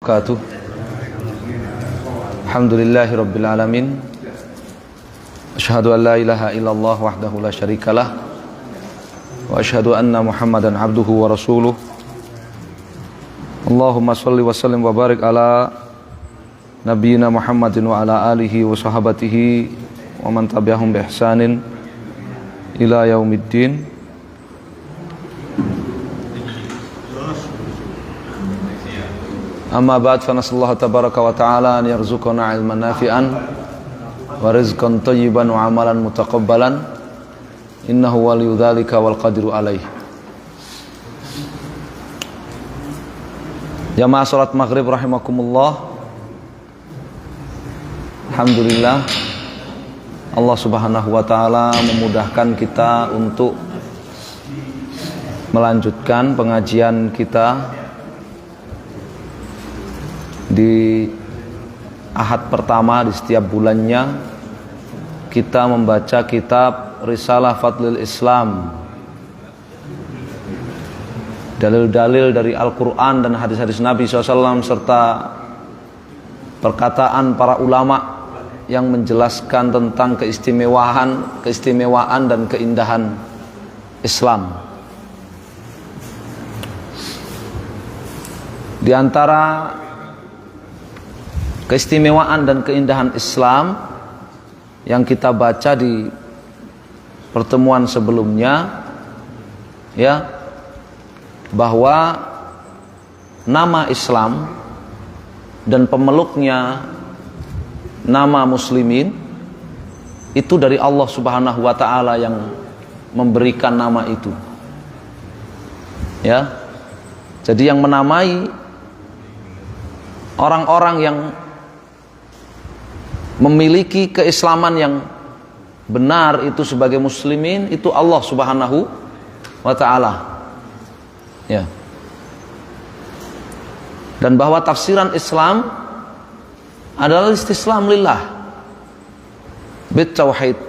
Wabarakatuh. Alhamdulillahi rabbil alamin. Asyhadu an la ilaha illallah wahdahu la syarikalah wa asyhadu anna Muhammadan abduhu wa rasuluh. Allahumma shalli wa sallim wa barik ala nabiyyina Muhammadin wa ala alihi wa sahabatihi wa man tabi'ahum bi ihsanin ila yaumiddin. Amma ba'd, fa nasallahu tabaraka wa ta'ala an yarzuqana ilman nafi'an wa rizqan thayyiban wa amalan mutaqabbalan innahu waliyyu dzalika wal qadiru alaih. Jamaah salat maghrib rahimakumullah. Alhamdulillah Allah Subhanahu wa taala memudahkan kita untuk melanjutkan pengajian kita di Ahad pertama di setiap bulannya. Kita membaca kitab Risalah Fadlil Islam, dalil-dalil dari Al-Quran dan hadis-hadis Nabi SAW, serta perkataan para ulama yang menjelaskan tentang keistimewaan dan keindahan Islam. Di antara keistimewaan dan keindahan Islam yang kita baca di pertemuan sebelumnya, ya, bahwa nama Islam dan pemeluknya nama muslimin itu dari Allah Subhanahu wa taala yang memberikan nama itu. Ya. Jadi yang menamai orang-orang yang memiliki keislaman yang benar itu sebagai muslimin, itu Allah Subhanahu wa ta'ala, ya. Dan bahwa tafsiran Islam adalah istislam lillah bit tauhid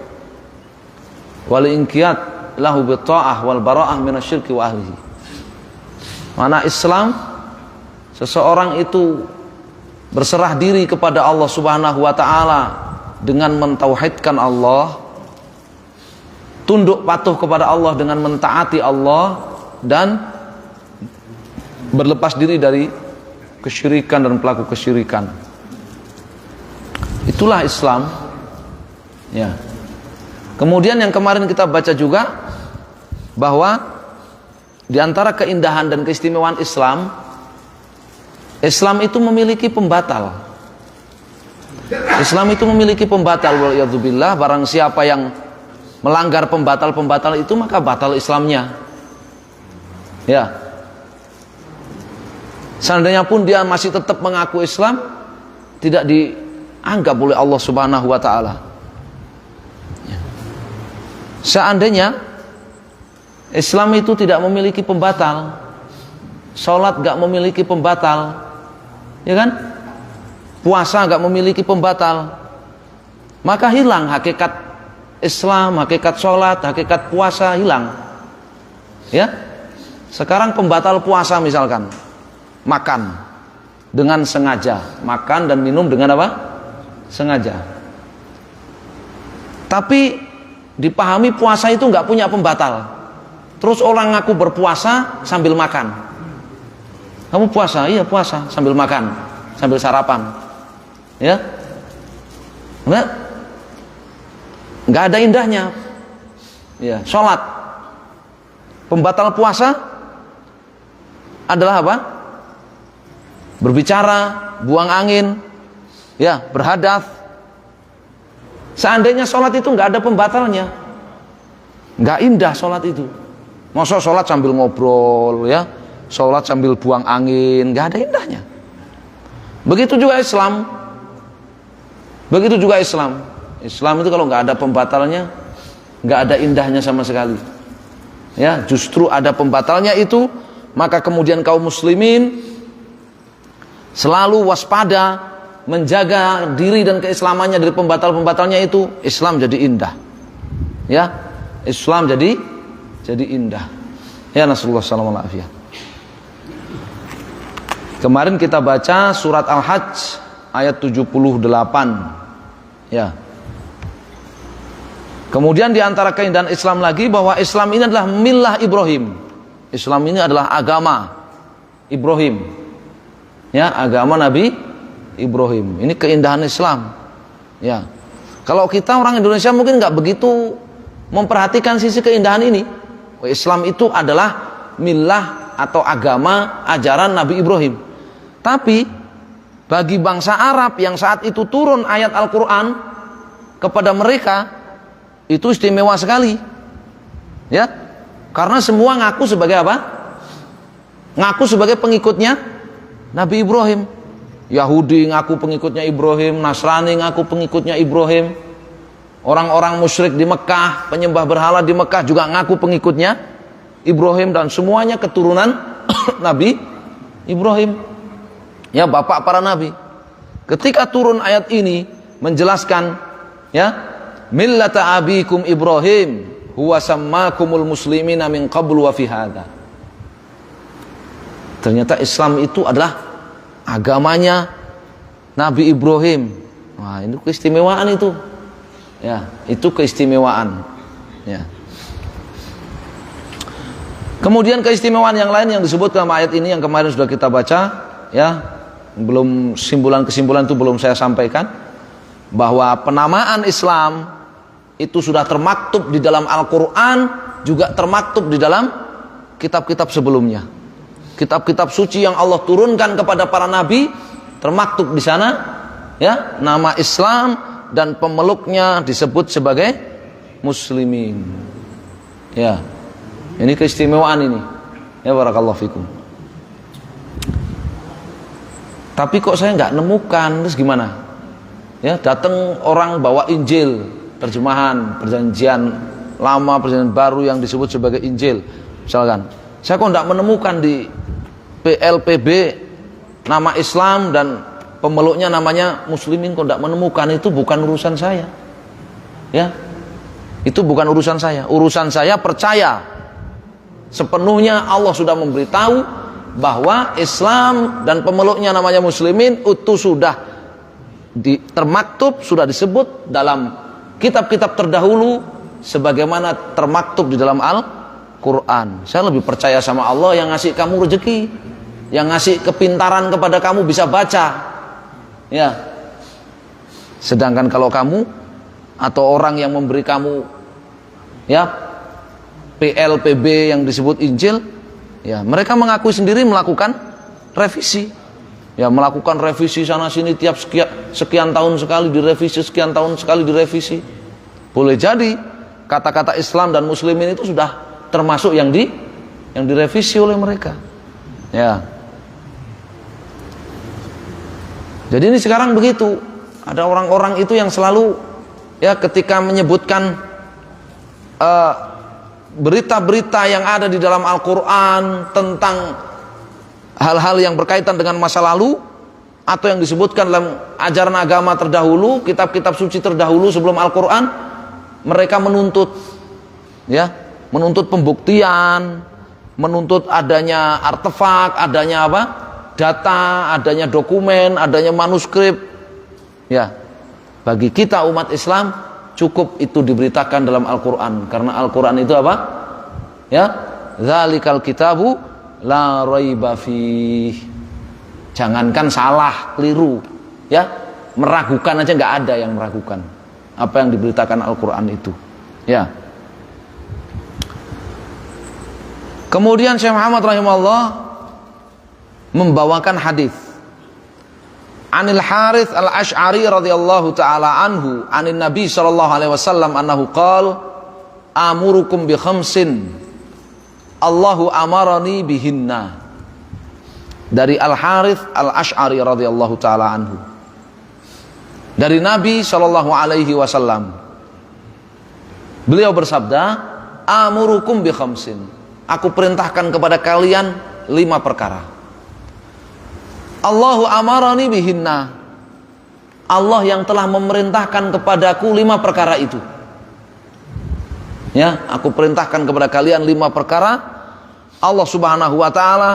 wal inqiyad lahu bit ta'ah wal bara'ah minasyirki wa ahlihi. Mana Islam, seseorang itu berserah diri kepada Allah Subhanahu wa ta'ala dengan mentauhidkan Allah, tunduk patuh kepada Allah dengan mentaati Allah, dan berlepas diri dari kesyirikan dan pelaku kesyirikan. Itulah Islam, ya. Kemudian yang kemarin kita baca juga bahwa di antara keindahan dan keistimewaan Islam itu memiliki pembatal. Islam itu memiliki pembatal. Waliyadzubillah, barang siapa yang melanggar pembatal-pembatal itu, maka batal Islamnya. Ya. Seandainya pun dia masih tetap mengaku Islam, tidak dianggap oleh Allah Subhanahu wa taala. Ya. Seandainya Islam itu tidak memiliki pembatal, salat gak memiliki pembatal, ya kan? Puasa gak memiliki pembatal, maka hilang hakikat Islam, hakikat sholat, hakikat puasa hilang. Ya, sekarang pembatal puasa misalkan makan dengan sengaja, makan dan minum dengan apa? Sengaja. Tapi dipahami puasa itu gak punya pembatal. Terus orang ngaku berpuasa sambil makan. Kamu puasa? Iya puasa, sambil makan, sambil sarapan, ya, nggak ada indahnya, ya. Sholat, pembatal puasa adalah apa? Berbicara, buang angin, ya, berhadas. Seandainya sholat itu nggak ada pembatalnya, nggak indah sholat itu. Masa sholat sambil ngobrol, ya, sholat sambil buang angin, gak ada indahnya. Begitu juga Islam. Begitu juga Islam. Islam itu kalau gak ada pembatalnya, gak ada indahnya sama sekali. Ya, justru ada pembatalnya itu, maka kemudian kaum muslimin selalu waspada, menjaga diri dan keislamannya dari pembatal-pembatalnya itu. Islam jadi indah. Ya, Islam jadi indah. Ya, nasallallahu alaihi wasallam. Kemarin kita baca surat Al-Hajj ayat 78. Ya. Kemudian di antara keindahan Islam lagi bahwa Islam ini adalah millah Ibrahim. Islam ini adalah agama Ibrahim. Ya, agama Nabi Ibrahim. Ini keindahan Islam. Ya. Kalau kita orang Indonesia mungkin nggak begitu memperhatikan sisi keindahan ini. Islam itu adalah millah atau agama ajaran Nabi Ibrahim. Tapi bagi bangsa Arab yang saat itu turun ayat Al-Quran kepada mereka, itu istimewa sekali. Ya, karena semua ngaku sebagai apa? Ngaku sebagai pengikutnya Nabi Ibrahim. Yahudi ngaku pengikutnya Ibrahim, Nasrani ngaku pengikutnya Ibrahim. Orang-orang musyrik di Mekah, penyembah berhala di Mekah juga ngaku pengikutnya Ibrahim, dan semuanya keturunan Nabi Ibrahim. Ya, bapak para nabi. Ketika turun ayat ini menjelaskan, ya, millata abikum Ibrahim huwa sammakumul muslimina min qablu wa fi hadha. Ternyata Islam itu adalah agamanya Nabi Ibrahim. Wah, ini keistimewaan itu. Ya, itu keistimewaan. Ya. Kemudian keistimewaan yang lain yang disebut dalam ayat ini yang kemarin sudah kita baca, ya, belum kesimpulan itu belum saya sampaikan, bahwa penamaan Islam itu sudah termaktub di dalam Al-Quran, juga termaktub di dalam kitab-kitab sebelumnya. Kitab-kitab suci yang Allah turunkan kepada para nabi termaktub di sana, ya, nama Islam dan pemeluknya disebut sebagai muslimin. Ya, ini keistimewaan ini. Ya, barakallahu fikum. Tapi kok saya nggak nemukan, terus gimana? Ya, datang orang bawa Injil, terjemahan perjanjian lama, perjanjian baru yang disebut sebagai Injil, misalkan. Saya kok nggak menemukan di PLPB nama Islam dan pemeluknya namanya muslimin, kok nggak menemukan. Itu bukan urusan saya. Ya, itu bukan urusan saya. Urusan saya percaya sepenuhnya Allah sudah memberitahu bahwa Islam dan pemeluknya namanya muslimin itu sudah termaktub, sudah disebut dalam kitab-kitab terdahulu sebagaimana termaktub di dalam Al-Quran. Saya lebih percaya sama Allah yang ngasih kamu rezeki, yang ngasih kepintaran kepada kamu bisa baca. Ya. Sedangkan kalau kamu atau orang yang memberi kamu, ya, PLPB yang disebut Injil, ya, mereka mengakui sendiri melakukan revisi. Ya, melakukan revisi sana sini tiap sekian tahun sekali direvisi, sekian tahun sekali direvisi. Boleh jadi kata-kata Islam dan muslimin itu sudah termasuk yang direvisi oleh mereka. Ya. Jadi ini sekarang begitu. Ada orang-orang itu yang selalu, ya, ketika menyebutkan berita-berita yang ada di dalam Al-Quran tentang hal-hal yang berkaitan dengan masa lalu atau yang disebutkan dalam ajaran agama terdahulu, kitab-kitab suci terdahulu sebelum Al-Quran, mereka menuntut, ya, menuntut pembuktian, menuntut adanya artefak, adanya apa? Data, adanya dokumen, adanya manuskrip. Ya, bagi kita umat Islam cukup itu diberitakan dalam Al-Quran, karena Al-Quran itu apa? Ya, dzalikal kitabu la raiba fih. Jangankan salah, keliru, ya, meragukan aja nggak ada yang meragukan apa yang diberitakan Al-Quran itu. Ya. Kemudian Syekh Muhammad rahimahullah membawakan hadis Anil Harits Al-Asy'ari radhiyallahu taala anhu anin Nabi sallallahu alaihi wasallam annahu qala amurukum bi khamsin Allahu amarani bihinna. Dari Al-Harits Al-Asy'ari radhiyallahu taala anhu, dari Nabi sallallahu alaihi wasallam, beliau bersabda, amurukum bi khamsin, aku perintahkan kepada kalian 5 perkara. Allahu amarani bihinna, Allah yang telah memerintahkan kepadaku 5 perkara itu. Ya, aku perintahkan kepada kalian 5 perkara. Allah Subhanahu wa taala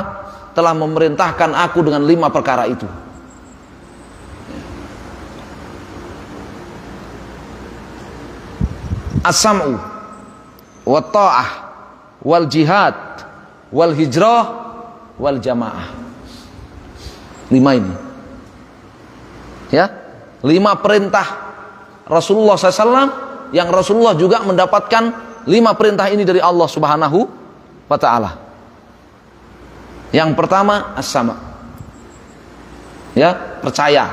telah memerintahkan aku dengan 5 perkara itu. As-sam'u wa ta'ah wal jihad wal hijrah wal jamaah. 5 ini. Ya, 5 perintah Rasulullah SAW yang Rasulullah juga mendapatkan 5 perintah ini dari Allah Subhanahu wa ta'ala. Yang pertama as-sama'. Ya, percaya.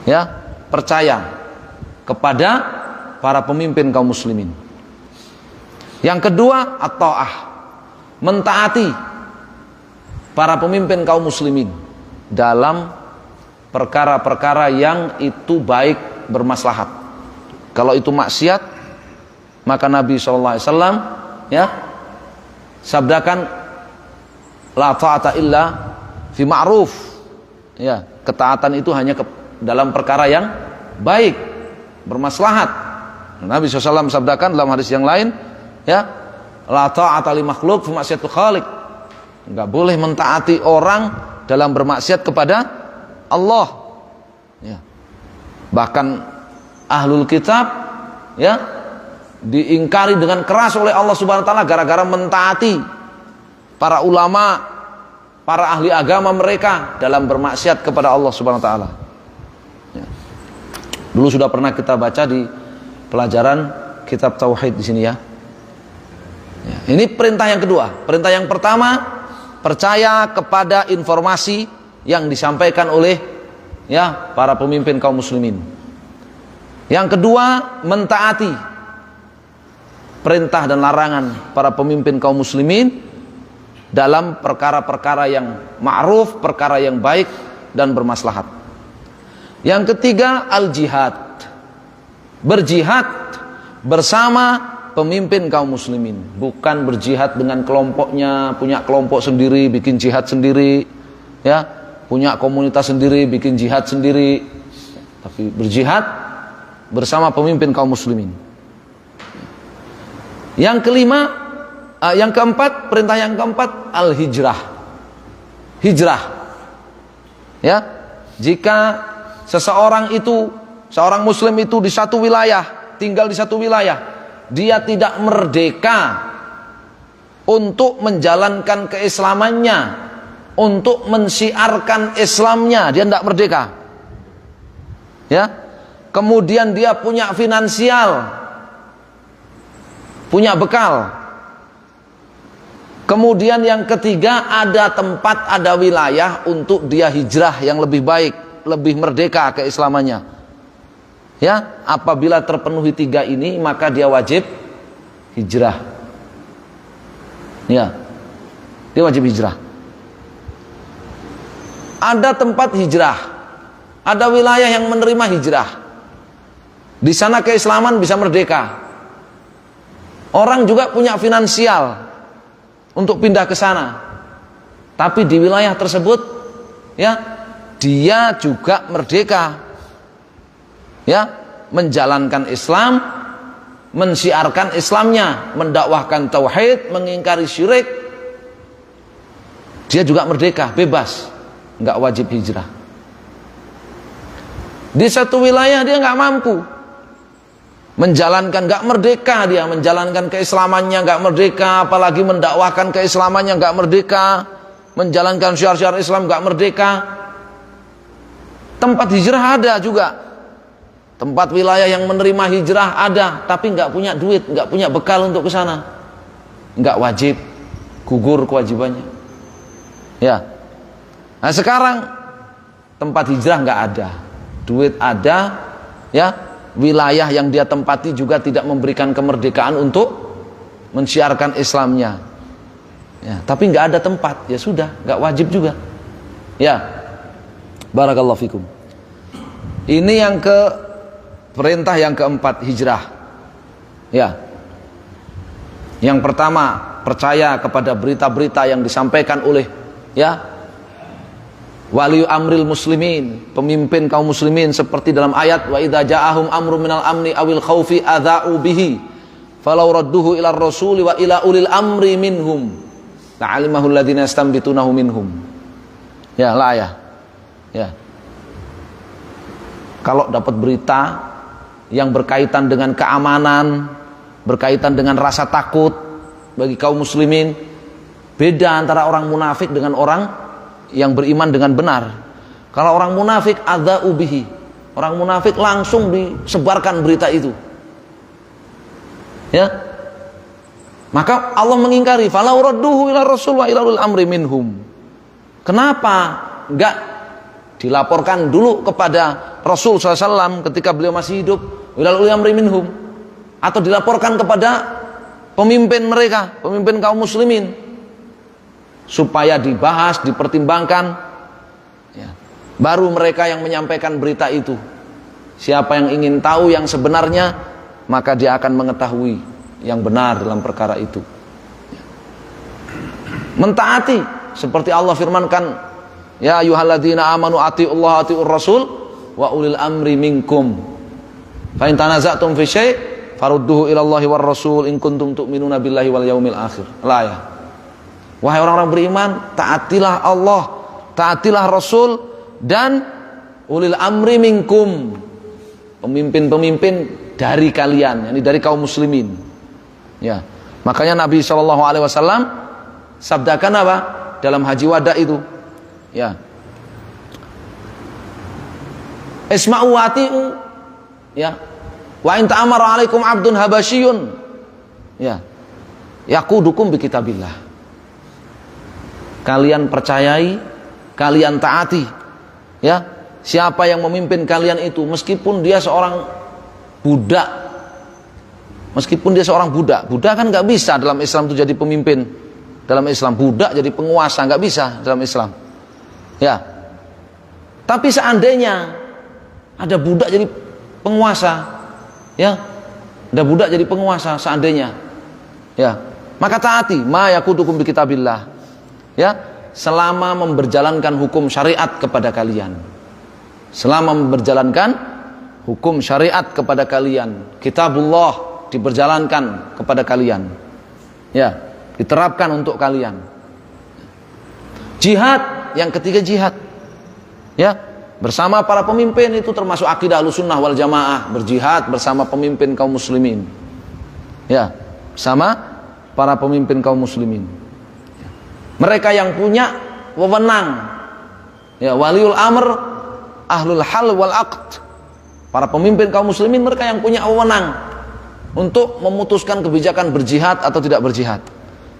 Ya, percaya kepada para pemimpin kaum muslimin. Yang kedua at-ta'ah, mentaati para pemimpin kaum muslimin dalam perkara-perkara yang itu baik, bermaslahat. Kalau itu maksiat, maka Nabi SAW ya sabdakan la ta'ata illa fi ma'ruf. Ya, ketaatan itu hanya dalam perkara yang baik, bermaslahat. Nabi SAW sabdakan dalam hadis yang lain, ya, la ta'ata li makhluk fi maksiatul khaliq. Enggak boleh mentaati orang dalam bermaksiat kepada Allah. Ya. Bahkan ahlul kitab ya diingkari dengan keras oleh Allah Subhanahu wa taala gara-gara mentaati para ulama, para ahli agama mereka dalam bermaksiat kepada Allah Subhanahu wa taala. Ya. Dulu sudah pernah kita baca di pelajaran kitab tauhid di sini ya. Ya. Ini perintah yang kedua. Perintah yang pertama, percaya kepada informasi yang disampaikan oleh ya para pemimpin kaum muslimin. Yang kedua, mentaati perintah dan larangan para pemimpin kaum muslimin dalam perkara-perkara yang ma'ruf, perkara yang baik dan bermaslahat. Yang ketiga, al-jihad. Berjihad bersama pemimpin kaum muslimin, bukan berjihad dengan kelompoknya, punya kelompok sendiri, bikin jihad sendiri, ya, punya komunitas sendiri, bikin jihad sendiri, tapi berjihad bersama pemimpin kaum muslimin. Yang kelima, yang keempat, perintah yang keempat, al-hijrah. Hijrah. Ya, jika seseorang itu, seorang muslim itu di satu wilayah, tinggal di satu wilayah, dia tidak merdeka untuk menjalankan keislamannya, untuk mensiarkan Islamnya, dia tidak merdeka. Ya, kemudian dia punya finansial, punya bekal. Kemudian yang ketiga, ada tempat, ada wilayah untuk dia hijrah yang lebih baik, lebih merdeka keislamannya. Ya, apabila terpenuhi 3 ini, maka dia wajib hijrah. Ya, dia wajib hijrah. Ada tempat hijrah, ada wilayah yang menerima hijrah. Di sana keislaman bisa merdeka. Orang juga punya finansial untuk pindah ke sana, tapi di wilayah tersebut, ya, dia juga merdeka. Ya, menjalankan Islam, mensiarkan Islamnya, mendakwahkan tauhid, mengingkari syirik. Dia juga merdeka, bebas, nggak wajib hijrah. Di satu wilayah dia nggak mampu menjalankan, nggak merdeka dia menjalankan keislamannya, nggak merdeka, apalagi mendakwahkan keislamannya, nggak merdeka, menjalankan syiar-syiar Islam, nggak merdeka. Tempat hijrah ada juga. Tempat wilayah yang menerima hijrah ada, tapi nggak punya duit, nggak punya bekal untuk ke sana, nggak wajib, gugur kewajibannya. Ya, nah sekarang tempat hijrah nggak ada, duit ada, ya, wilayah yang dia tempati juga tidak memberikan kemerdekaan untuk mensiarkan Islamnya. Ya, tapi nggak ada tempat, ya sudah, nggak wajib juga. Ya, barakallahu fikum. Ini yang perintah yang keempat, hijrah. Ya. Yang pertama, percaya kepada berita-berita yang disampaikan oleh, ya, wali amril muslimin, pemimpin kaum muslimin, seperti dalam ayat wa idza ja'ahum amrun minal amni awil khaufi adza'u bihi falau radduhu ila rasuli wa ila ulil amri minhum. la'alimahu alladziina yastanbitunahu minhum. Ya, lah ya. Ya. Kalau dapat berita yang berkaitan dengan keamanan, berkaitan dengan rasa takut bagi kaum muslimin, beda antara orang munafik dengan orang yang beriman dengan benar. Kalau orang munafik adza'u bihi, orang munafik langsung disebarkan berita itu. Ya. Maka Allah mengingkari, falau radduhu ila rasul wa ila ulil amri minhum. Kenapa enggak dilaporkan dulu kepada Rasul SAW ketika beliau masih hidup, ila ulil amri minhum, atau dilaporkan kepada pemimpin mereka, pemimpin kaum muslimin, supaya dibahas, dipertimbangkan, ya. Baru mereka yang menyampaikan berita itu. Siapa yang ingin tahu yang sebenarnya, maka dia akan mengetahui yang benar dalam perkara itu. Mentaati, seperti Allah firmankan, ya ayyuhalladzina amanu atiullaha atiur rasul wa ulil amri minkum. Fa in tanaza'tum fi syai' farudduhu ila Allahi war rasul in kuntum tu'minuna billahi wal yaumil akhir. La ya. Wahai orang-orang beriman, taatilah Allah, taatilah Rasul dan ulil amri minkum, pemimpin-pemimpin dari kalian, yakni dari kaum muslimin. Ya. Makanya Nabi SAW sabdakan apa? Dalam haji wada itu. Ya. Isma'u wa ati'u. Ya. Wa in ta'amara 'alaikum 'abdun habasyiyun. Ya. Yaqudukum bi kitabillah. Kalian percayai, kalian taati. Ya. Siapa yang memimpin kalian itu, meskipun dia seorang budak. Meskipun dia seorang budak. Budak kan enggak bisa dalam Islam itu jadi pemimpin. Dalam Islam budak jadi penguasa, enggak bisa dalam Islam. Ya. Tapi seandainya ada budak jadi penguasa, ya, ada budak jadi penguasa seandainya, ya, maka taati, ma yaqudukum bi kitabillah, ya, selama memberjalankan hukum syariat kepada kalian, selama memberjalankan hukum syariat kepada kalian, kitabullah diberjalankan kepada kalian, ya, diterapkan untuk kalian. Jihad, yang ketiga jihad, ya, bersama para pemimpin, itu termasuk akidah Ahlussunnah wal Jamaah, berjihad bersama pemimpin kaum muslimin. Ya, sama para pemimpin kaum muslimin. Mereka yang punya wewenang, ya, waliul amr, ahlul hal wal aqd. Para pemimpin kaum muslimin, mereka yang punya wewenang untuk memutuskan kebijakan berjihad atau tidak berjihad,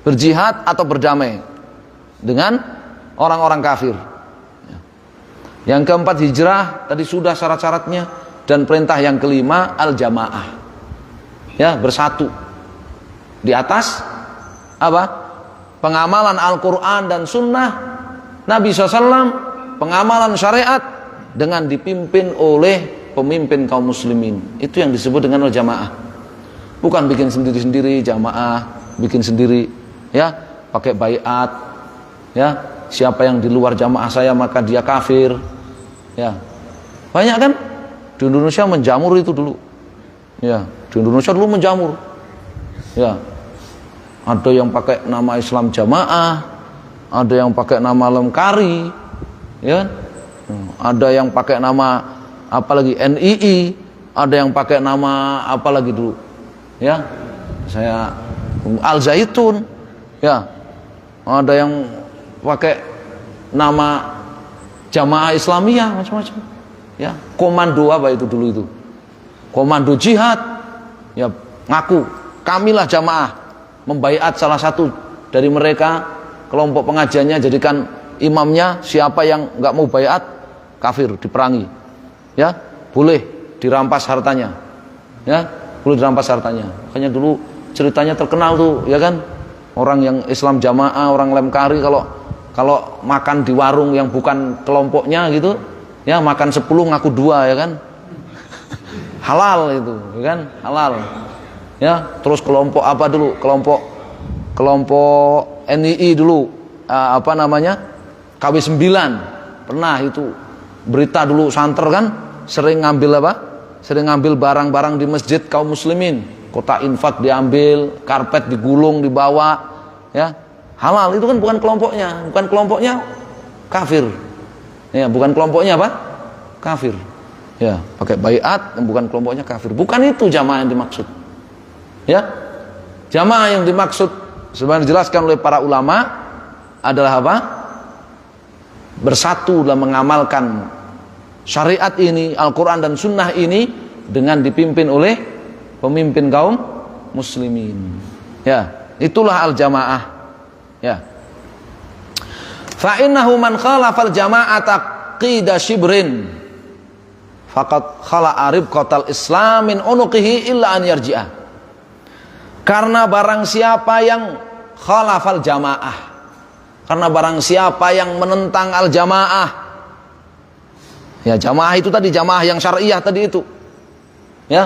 berjihad atau berdamai dengan orang-orang kafir. Yang keempat hijrah, tadi sudah syarat-syaratnya. Dan perintah yang kelima al-jamaah, ya, bersatu di atas apa? Pengamalan Al-Quran dan Sunnah Nabi SAW, pengamalan syariat dengan dipimpin oleh pemimpin kaum muslimin. Itu yang disebut dengan al-jamaah. Bukan bikin sendiri-sendiri jamaah, bikin sendiri, ya, pakai baiat, ya, siapa yang di luar jamaah saya maka dia kafir. Ya, banyak kan di Indonesia menjamur itu dulu. Ya, di Indonesia dulu menjamur. Ya, ada yang pakai nama Islam Jamaah, ada yang pakai nama Lemkari, ya, ada yang pakai nama apalagi NII, ada yang pakai nama apalagi dulu. Ya, saya Al Zaitun. Ya, ada yang pakai nama Jamaah Islamiyah, macam-macam. Ya, komando apa itu dulu itu? Komando jihad. Ya, ngaku kamilah jamaah, membaiat salah satu dari mereka, kelompok pengajiannya jadikan imamnya, siapa yang enggak mau baiat kafir, diperangi. Ya, boleh dirampas hartanya. Ya, boleh dirampas hartanya. Makanya dulu ceritanya terkenal tuh, ya kan? Orang yang Islam Jamaah, orang Lemkari kalau makan di warung yang bukan kelompoknya gitu, ya, makan 10 ngaku 2, ya kan? Halal itu, ya kan? Halal. Ya, terus kelompok apa dulu? Kelompok NII dulu, apa namanya? KW9. Pernah itu berita dulu, santer kan? Sering ngambil apa? Sering ngambil barang-barang di masjid kaum muslimin. Kotak infak diambil, karpet digulung, dibawa, ya. halal, itu kan bukan kelompoknya kafir. Ya, bukan kelompoknya apa? Kafir. Ya, pakai baiat bukan kelompoknya kafir. Bukan itu jamaah yang dimaksud. Ya. Jamaah yang dimaksud sebenarnya dijelaskan oleh para ulama adalah apa? Bersatu dalam mengamalkan syariat ini, Al-Quran dan Sunnah ini dengan dipimpin oleh pemimpin kaum muslimin. Ya, itulah al-jamaah. Ya. Fa innahu man khalafal jama'ata qida shibrin faqad khala'a ribqatal islam min unuqihi illa an yarji'ah. Karena barang siapa yang khalafal jamaah, karena barang siapa yang menentang al-jamaah, ya jamaah itu tadi, jamaah yang syariah tadi itu, ya,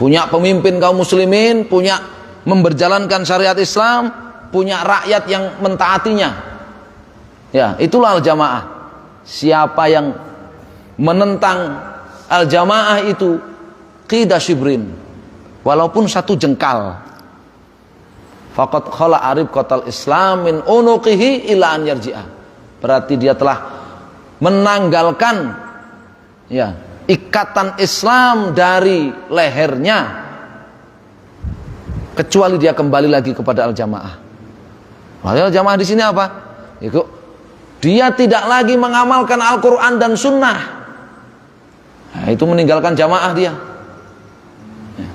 punya pemimpin kaum muslimin, punya memberjalankan syariat Islam, punya rakyat yang mentaatinya, ya itulah al-jamaah. Siapa yang menentang al-jamaah itu qida shibrin, walaupun satu jengkal, faqad khala'a ribqatal islam min unuqihi ila an yarji'ah, berarti dia telah menanggalkan, ya, ikatan Islam dari lehernya, kecuali dia kembali lagi kepada al-jamaah. Al-jamaah di sini apa? Itu dia tidak lagi mengamalkan Al-Quran dan Sunnah. Nah, itu meninggalkan jamaah dia. Ya.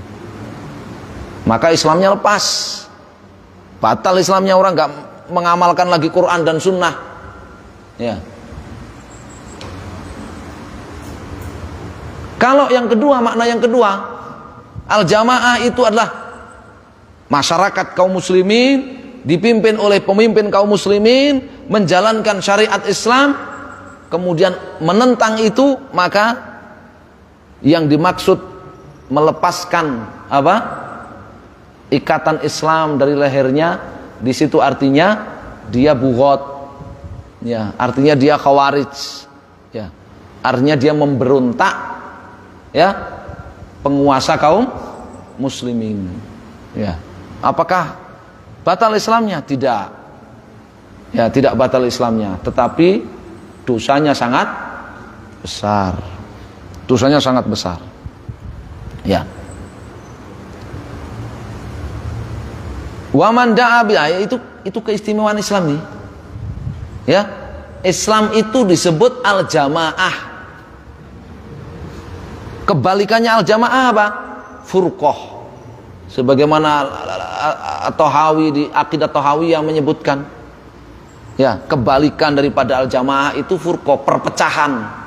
Maka Islamnya lepas, batal Islamnya, orang nggak mengamalkan lagi Quran dan Sunnah. Ya. Kalau yang kedua, makna yang kedua, al-jamaah itu adalah masyarakat kaum muslimin dipimpin oleh pemimpin kaum muslimin menjalankan syariat Islam, kemudian menentang itu, maka yang dimaksud melepaskan apa? Ikatan Islam dari lehernya, di situ artinya dia bughat, ya, artinya dia khawarij, ya, artinya dia memberontak, ya, penguasa kaum muslimin. Ya, apakah batal Islamnya? Tidak. Ya, tidak batal Islamnya, tetapi dosanya sangat besar. Dosanya sangat besar. Ya. Wa man da'a bi, itu keistimewaan Islam nih. Ya. Islam itu disebut al-jamaah. Kebalikannya al-jamaah apa? Furqah. Sebagaimana At-Tahawi di Aqidah Tahawiyah menyebutkan, ya, kebalikan daripada al-jamaah itu furqah, perpecahan.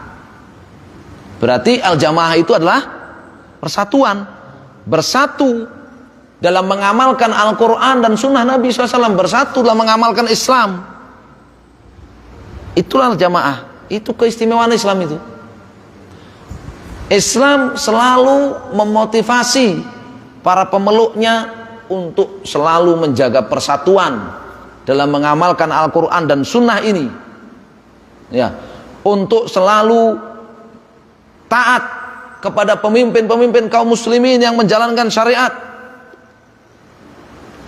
Berarti al-jamaah itu adalah persatuan, bersatu dalam mengamalkan Al-Quran dan Sunnah Nabi SAW, bersatu dalam mengamalkan Islam. Itulah al-jamaah, itu keistimewaan Islam itu. Islam selalu memotivasi para pemeluknya untuk selalu menjaga persatuan dalam mengamalkan Al-Quran dan Sunnah ini, ya, untuk selalu taat kepada pemimpin-pemimpin kaum muslimin yang menjalankan syariat.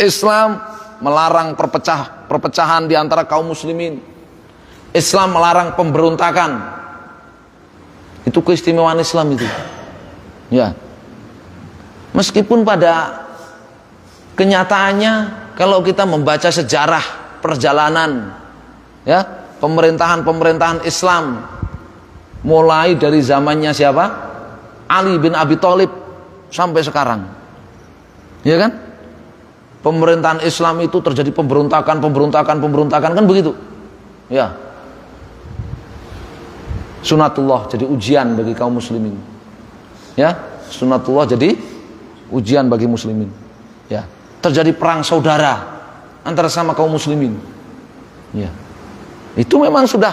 Islam melarang perpecahan di antara kaum muslimin. Islam melarang pemberontakan. Itu keistimewaan Islam itu. Ya. Meskipun pada kenyataannya kalau kita membaca sejarah perjalanan, ya, pemerintahan Islam mulai dari zamannya siapa? Ali bin Abi Thalib sampai sekarang. Ya kan? Pemerintahan Islam itu terjadi pemberontakan kan begitu. Ya. Sunatullah jadi ujian bagi kaum muslimin. Ya, sunatullah jadi ujian bagi muslimin. Ya, terjadi perang saudara antara sama kaum muslimin. Ya. Itu memang sudah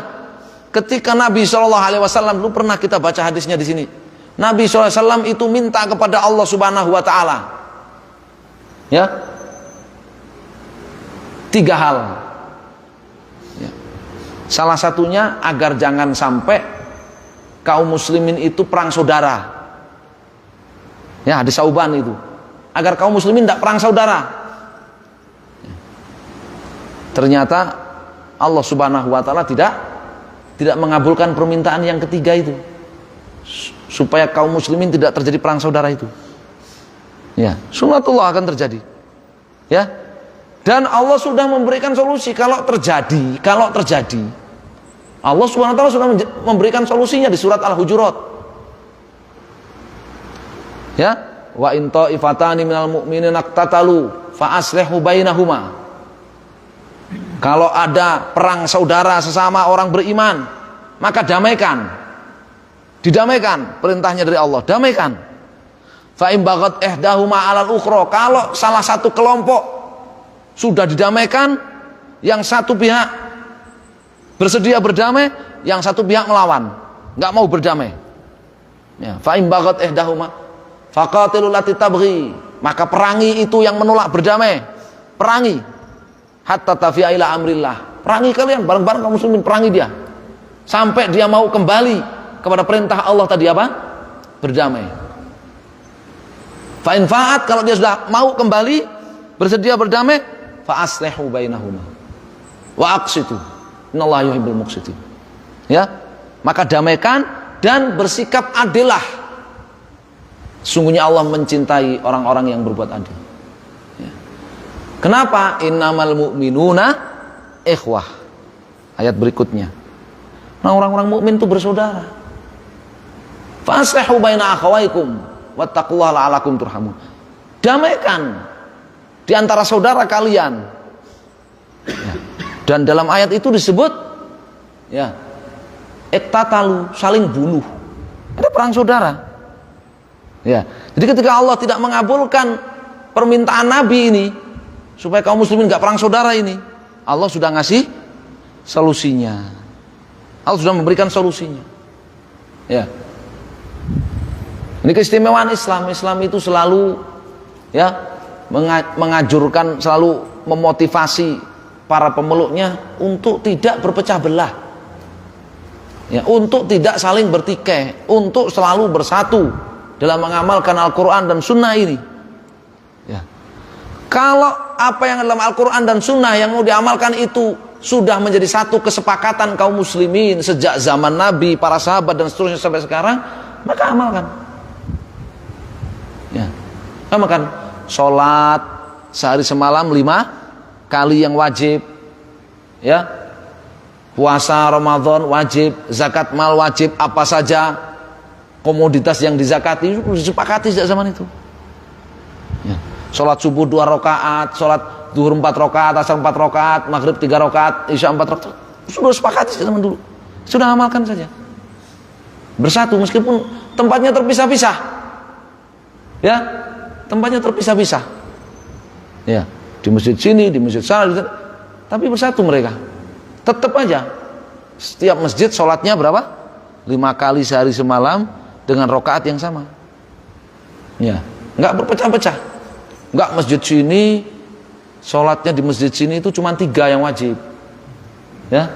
ketika Nabi SAW, dulu pernah kita baca hadisnya di sini. Nabi SAW itu minta kepada Allah Subhanahu wa taala. Ya. 3 hal. Ya. Salah satunya agar jangan sampai kaum muslimin itu perang saudara. Ya, hadis Sauban itu. Agar kaum muslimin tidak perang saudara. ternyata Allah Subhanahu wa taala tidak mengabulkan permintaan yang ketiga itu, supaya kaum muslimin tidak terjadi perang saudara itu. Ya, sunnatullah akan terjadi. Ya. Dan Allah sudah memberikan solusi kalau terjadi. Allah Subhanahu wa taala sudah memberikan solusinya di surat Al-Hujurat. Ya, wa in ta'ifatani minal mu'minina iqtatalu fa aslihu bainahuma. Kalau ada perang saudara sesama orang beriman, maka damaikan. Didamaikan, perintahnya dari Allah, damaikan. Fa in baghat ihdahuma 'alal ukhra, kalau salah satu kelompok sudah didamaikan, yang satu pihak bersedia berdamai, yang satu pihak melawan, enggak mau berdamai. Ya, fa in baghat ihdahuma faqatilul lati tabghi, maka perangi itu yang menolak berdamai. Perangi hatta tafi'a ila amrillah. Perangi kalian bareng-bareng kaum muslimin, perangi dia sampai dia mau kembali kepada perintah Allah tadi apa? Berdamai. Fa in fa'at, kalau dia sudah mau kembali bersedia berdamai, fa aslihu bainahuma wa aqsitu innallaha yuhibbul muqsitin. Ya, maka damaikan dan bersikap adillah. Sungguhnya Allah mencintai orang-orang yang berbuat adil. Ya. Kenapa? Innamal mu'minuna ikhwah. Ayat berikutnya. Nah, orang-orang mukmin itu bersaudara. Fa aslihu baina akhawaykum wattaqullaha la'alakum turhamun. Damaikan di antara saudara kalian. Ya. Dan dalam ayat itu disebut ya, iqtatalu, saling bunuh. Ada perang saudara. Ya. Jadi ketika Allah tidak mengabulkan permintaan Nabi ini supaya kaum muslimin enggak perang saudara ini, Allah sudah ngasih solusinya. Allah sudah memberikan solusinya. Ya. Ini keistimewaan Islam. Islam itu selalu ya mengajurkan, selalu memotivasi para pemeluknya untuk tidak berpecah belah. Ya, untuk tidak saling bertikai, untuk selalu bersatu dalam mengamalkan Al-Qur'an dan Sunnah ini. Ya. Kalau apa yang dalam Al-Qur'an dan Sunnah yang mau diamalkan itu sudah menjadi satu kesepakatan kaum muslimin sejak zaman Nabi, para sahabat dan seterusnya sampai sekarang, maka amalkan. Ya, amalkan. Sholat sehari semalam 5 kali yang wajib. Ya, puasa Ramadan wajib, zakat mal wajib, apa saja komoditas yang dizakati disepakati sejak zaman itu. Ya. Sholat subuh 2 rakaat, sholat zuhur 4 rakaat, asar 4 rakaat, maghrib 3 rakaat, isya 4 rakaat, sudah sepakati sejak zaman dulu. Sudah amalkan saja. Bersatu meskipun tempatnya terpisah-pisah. Ya, tempatnya terpisah-pisah. Ya, di masjid sini, di masjid sana, tapi bersatu mereka. Tetap aja setiap masjid sholatnya berapa? 5 kali sehari semalam dengan rakaat yang sama. Ya, enggak berpecah-pecah. Enggak masjid sini sholatnya di masjid sini itu cuma 3 yang wajib. Ya.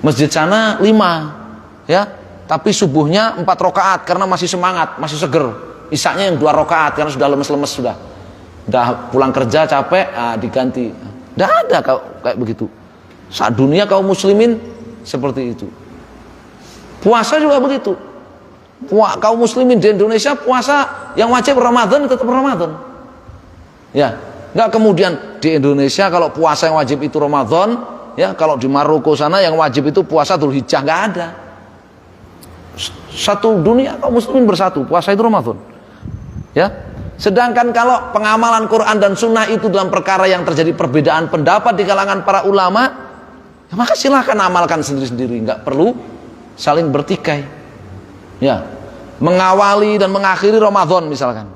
Masjid sana 5. Ya, tapi subuhnya 4 rakaat karena masih semangat, masih seger. Isaknya yang 2 rakaat karena sudah lemes-lemes sudah pulang kerja capek, diganti. Tidak ada kayak begitu. Saat dunia kaum muslimin seperti itu. Puasa juga begitu. Kaum muslimin di Indonesia puasa yang wajib Ramadan tetap Ramadan. Ya, nggak kemudian di Indonesia kalau puasa yang wajib itu Ramadan, ya kalau di Maroko sana yang wajib itu puasa Dzulhijjah, nggak ada. Satu dunia kaum muslimin bersatu, puasa itu Ramadan. Ya, sedangkan kalau pengamalan Quran dan Sunnah itu dalam perkara yang terjadi perbedaan pendapat di kalangan para ulama, ya maka silahkan amalkan sendiri-sendiri, nggak perlu saling bertikai. Ya, mengawali dan mengakhiri Ramadan misalkan,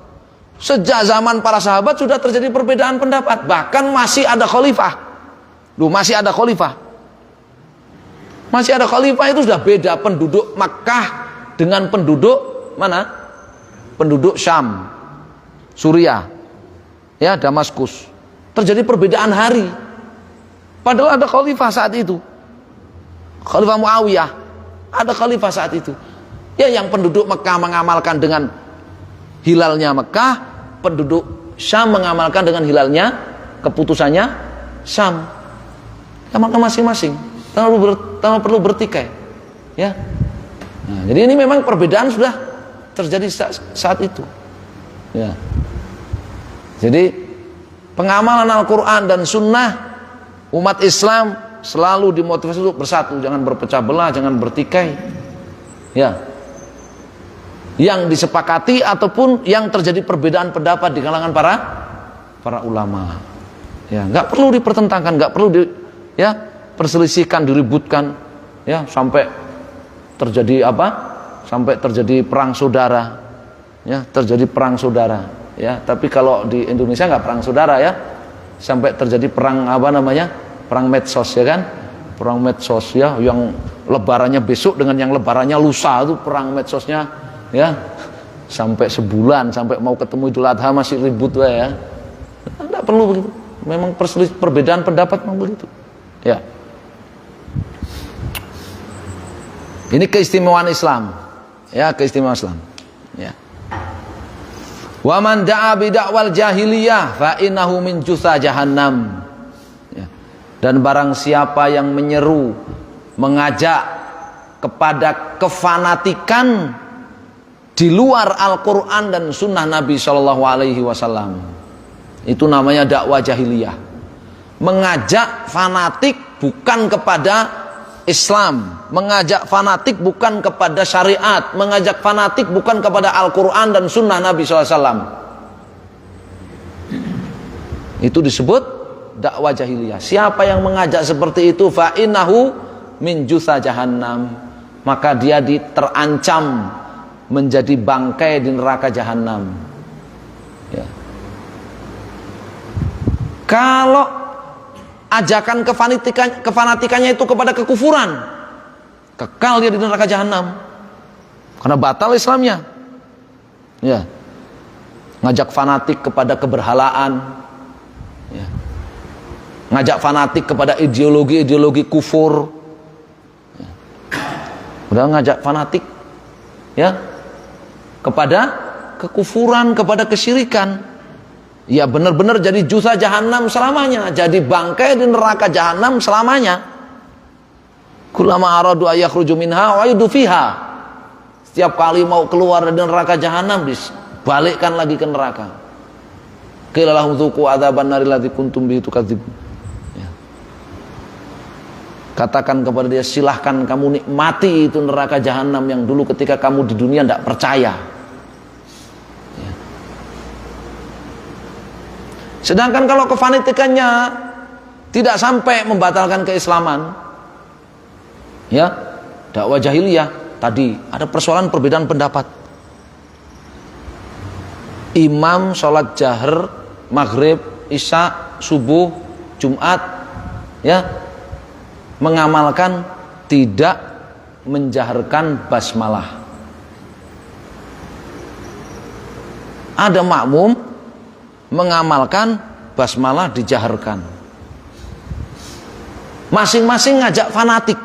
sejak zaman para sahabat sudah terjadi perbedaan pendapat, bahkan masih ada khalifah. Masih ada khalifah. Masih ada khalifah itu sudah beda penduduk Makkah dengan penduduk mana? Penduduk Syam, Suriah, ya Damaskus. Terjadi perbedaan hari. Padahal ada khalifah saat itu. Khalifah Muawiyah, ada khalifah saat itu. Ya, yang penduduk Mekah mengamalkan dengan hilalnya Mekah, penduduk Syam mengamalkan dengan hilalnya keputusannya Syam. Amalkan masing-masing. Tanpa perlu bertikai. Ya. Nah, jadi ini memang perbedaan sudah terjadi saat itu. Ya. Jadi pengamalan Al-Quran dan Sunnah, umat Islam selalu dimotivasi untuk bersatu, jangan berpecah belah, jangan bertikai. Ya. Yang disepakati ataupun yang terjadi perbedaan pendapat di kalangan para ulama. Ya, nggak perlu dipertentangkan, nggak perlu perselisihkan, diributkan, ya, sampai terjadi sampai terjadi perang saudara, ya, terjadi perang saudara, ya. Tapi kalau di Indonesia nggak perang saudara, ya, sampai terjadi perang perang medsos, ya kan, perang medsos, ya, yang lebarannya besok dengan yang lebarannya lusa, itu perang medsosnya, ya, sampai sebulan, sampai mau ketemu Idul Adha masih ribut, ya. Nggak perlu begitu. Memang perbedaan pendapat memang begitu. Ya. Ini keistimewaan Islam. Ya, keistimewaan Islam. Ya. Wa man da'a bi da'wal jahiliyah fa innahu min jutha jahannam. Ya. Dan barang siapa yang menyeru, mengajak kepada kefanatikan di luar Al-Qur'an dan sunnah Nabi sallallahu alaihi wasallam, itu namanya dakwah jahiliyah. Mengajak fanatik bukan kepada Islam, mengajak fanatik bukan kepada syariat, mengajak fanatik bukan kepada Al-Quran dan sunnah Nabi SAW. Itu disebut dakwah jahiliyah. Siapa yang mengajak seperti itu, fa innahu min jutha jahannam, maka dia terancam menjadi bangkai di neraka jahanam. Ya. Kalau ajakan kefanatikannya itu kepada kekufuran, kekal dia di neraka jahanam karena batal Islamnya. Ya. Ngajak fanatik kepada keberhalaan, ya. Ngajak fanatik kepada ideologi kufur, ya. Udah ngajak fanatik, ya, kepada kekufuran, kepada kesyirikan. Ya, benar-benar jadi jutha jahanam selamanya, jadi bangkai di neraka jahanam selamanya. Kullama aradu ayakhruju minha wa yudu fiha. Setiap kali mau keluar dari neraka jahanam, dibalikkan lagi ke neraka. Qila lahum dzuqu adzaban nar allati kuntum bihi tukadzibun. Ya. Katakan kepada dia, silahkan kamu nikmati itu neraka jahanam yang dulu ketika kamu di dunia tidak percaya. Sedangkan kalau kefanatikannya tidak sampai membatalkan keislaman, ya, dakwah jahiliyah tadi ada persoalan perbedaan pendapat. Imam sholat jahar, maghrib, isya, subuh, Jumat, ya, mengamalkan tidak menjaharkan basmalah. Ada makmum mengamalkan basmalah dijaharkan. Masing-masing ngajak fanatik.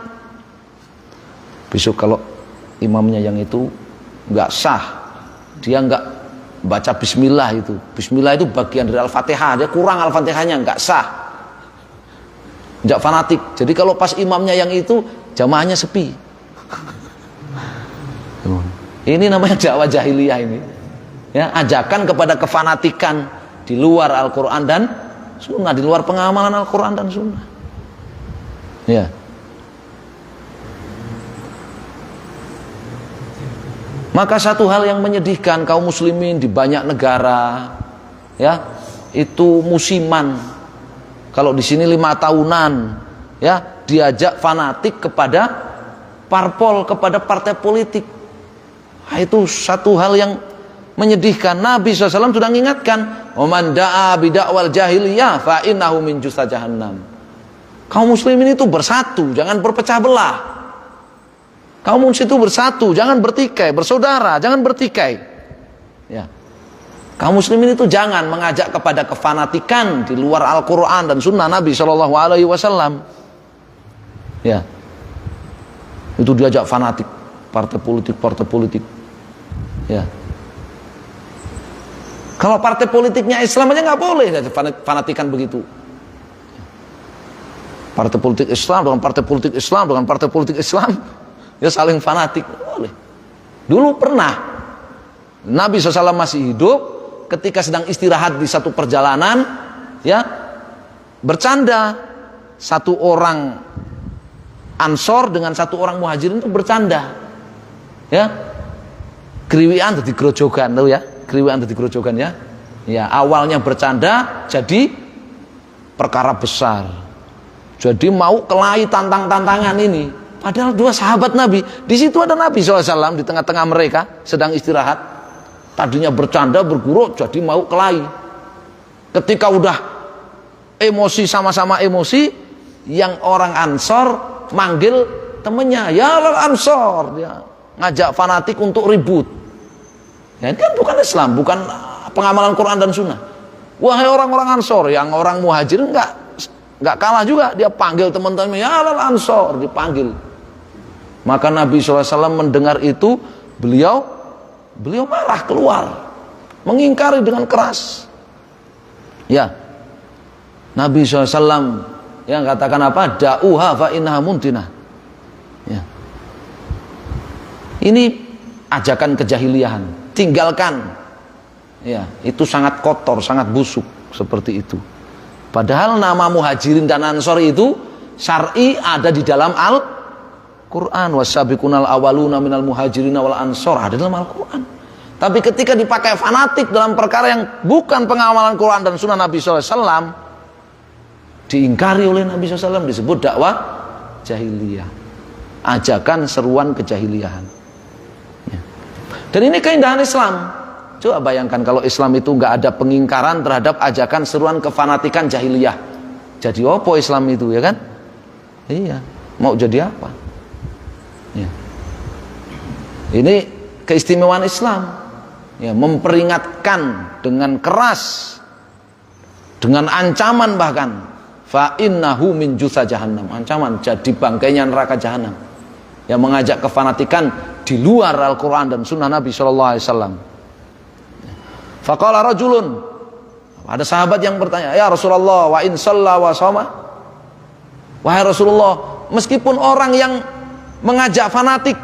Besok kalau imamnya yang itu nggak sah, dia nggak baca bismillah itu. Bismillah itu bagian dari Al-Fatihah, dia kurang Al-Fatihahnya, nggak sah. Ngajak fanatik. Jadi kalau pas imamnya yang itu, jamaahnya sepi. Ini namanya dakwah jahiliyah ini. Ya, ajakan kepada kefanatikan di luar Al-Quran dan Sunnah, di luar pengamalan Al-Quran dan Sunnah. Ya. Maka satu hal yang menyedihkan, kaum muslimin di banyak negara, ya, itu musiman. Kalau di sini 5 tahunan, ya, diajak fanatik kepada parpol, kepada partai politik. Nah, itu satu hal yang menyedihkan. Nabi SAW sudah mengingatkan, "Waman da'a bidakwal jahiliyah fa innahu min jutha jahannam." Kaum muslimin itu bersatu, jangan berpecah belah. Kaum muslim itu bersatu, jangan bertikai, bersaudara, jangan bertikai. Ya. Kaum muslimin itu jangan mengajak kepada kefanatikan di luar Al-Qur'an dan sunnah Nabi SAW. Ya. Itu diajak fanatik, partai politik. Ya. Kalau partai politiknya Islam aja nggak boleh fanatikan begitu. Partai politik Islam dengan partai politik Islam dengan partai politik Islam, ya saling fanatik. Boleh. Dulu pernah Nabi SAW masih hidup, ketika sedang istirahat di satu perjalanan, ya bercanda, satu orang Ansor dengan satu orang Muhajirin itu bercanda, ya kriwian dadi grojogan, tahu ya, kriwian dadi grojogan ya. Ya awalnya bercanda jadi perkara besar, jadi mau kelahi tantangan ini. Padahal dua sahabat Nabi, di situ ada Nabi SAW di tengah-tengah mereka sedang istirahat. Tadinya bercanda bergurau jadi mau kelahi. Ketika udah emosi, sama-sama emosi, yang orang Ansor manggil temennya, ya Ansor, dia ngajak fanatik untuk ribut. Ya ini kan bukan Islam, bukan pengamalan Quran dan Sunnah. Wahai orang-orang Ansor, yang orang Muhajir nggak kalah juga, dia panggil teman-temannya, ya Ansor, dipanggil. Maka Nabi SAW mendengar itu, beliau marah keluar, mengingkari dengan keras. Ya, Nabi SAW yang katakan apa? Da'uha fa innaha muntinah. Ya. Ini ajakan kejahiliahan, tinggalkan. Ya, itu sangat kotor, sangat busuk seperti itu. Padahal nama Muhajirin dan Ansor itu syar'i ada di dalam Al-Quran. Wasabiqunal awaluna minal muhajirin wal ansor, ada dalam Al-Quran. Tapi ketika dipakai fanatik dalam perkara yang bukan pengamalan Quran dan Sunnah Nabi SAW, diingkari oleh Nabi SAW, disebut dakwah jahiliyah, ajakan seruan kejahiliahan. Ya. Dan ini keindahan Islam. Coba bayangkan kalau Islam itu nggak ada pengingkaran terhadap ajakan seruan kefanatikan jahiliyah. Jadi apa Islam itu, ya kan? Iya, mau jadi apa? Ya. Ini keistimewaan Islam, ya, memperingatkan dengan keras, dengan ancaman bahkan, fa innahu min jusa jahannam, ancaman jadi bangkainya neraka jahanam, yang mengajak kefanatikan di luar Al-Quran dan Sunnah Nabi SAW. Faqala rajulun, ada sahabat yang bertanya, ya Rasulullah, wa in shalla wa shoma, wahai Rasulullah, meskipun orang yang mengajak fanatik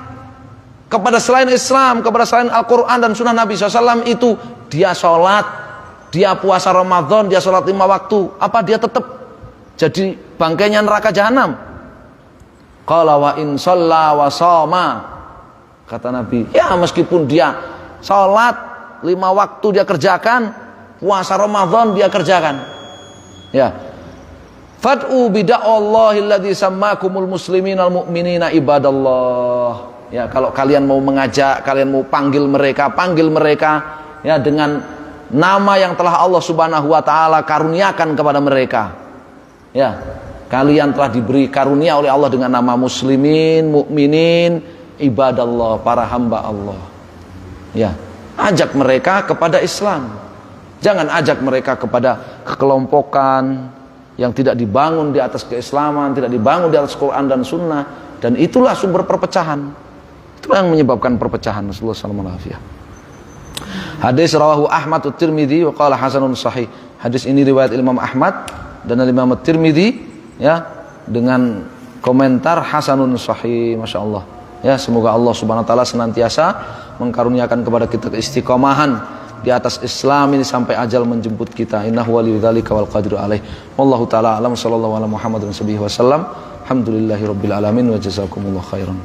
kepada selain Islam, kepada selain Al-Quran dan Sunnah Nabi SAW itu, dia sholat, dia puasa Ramadan, dia sholat 5 waktu, apa dia tetap jadi bangkainya neraka jahanam? Qala wa in shalla wa shoma, kata Nabi, ya meskipun dia sholat 5 waktu dia kerjakan, puasa Ramadan dia kerjakan, ya. Fad'u bida'allahi alladzi sammakumul musliminal mu'minina ibadallah. Ya, kalau kalian mau mengajak, kalian mau panggil mereka ya dengan nama yang telah Allah Subhanahu wa taala karuniakan kepada mereka. Ya, kalian telah diberi karunia oleh Allah dengan nama muslimin, mukminin, ibadallah, para hamba Allah. Ya, ajak mereka kepada Islam. Jangan ajak mereka kepada kekelompokan yang tidak dibangun di atas keislaman, tidak dibangun di atas Quran dan Sunnah, dan itulah sumber perpecahan. Itulah yang menyebabkan perpecahan. Rasulullah SAW. Hadis rawahu Ahmad at-Tirmidzi wa qala hasanun sahih. Hadis ini riwayat Imam Ahmad dan Imam at-Tirmidzi, ya, dengan komentar hasanun sahih. Masya Allah. Ya, semoga Allah Subhanahu wa taala senantiasa mengkaruniakan kepada kita keistiqomahan di atas Islam ini sampai ajal menjemput kita. Innahu waliyudzalika wal qadiru alaih. Wallahu taala alam, sallallahu ala Muhammadin wasallam. Alhamdulillahirabbil alamin wa jazakumullahu khairan.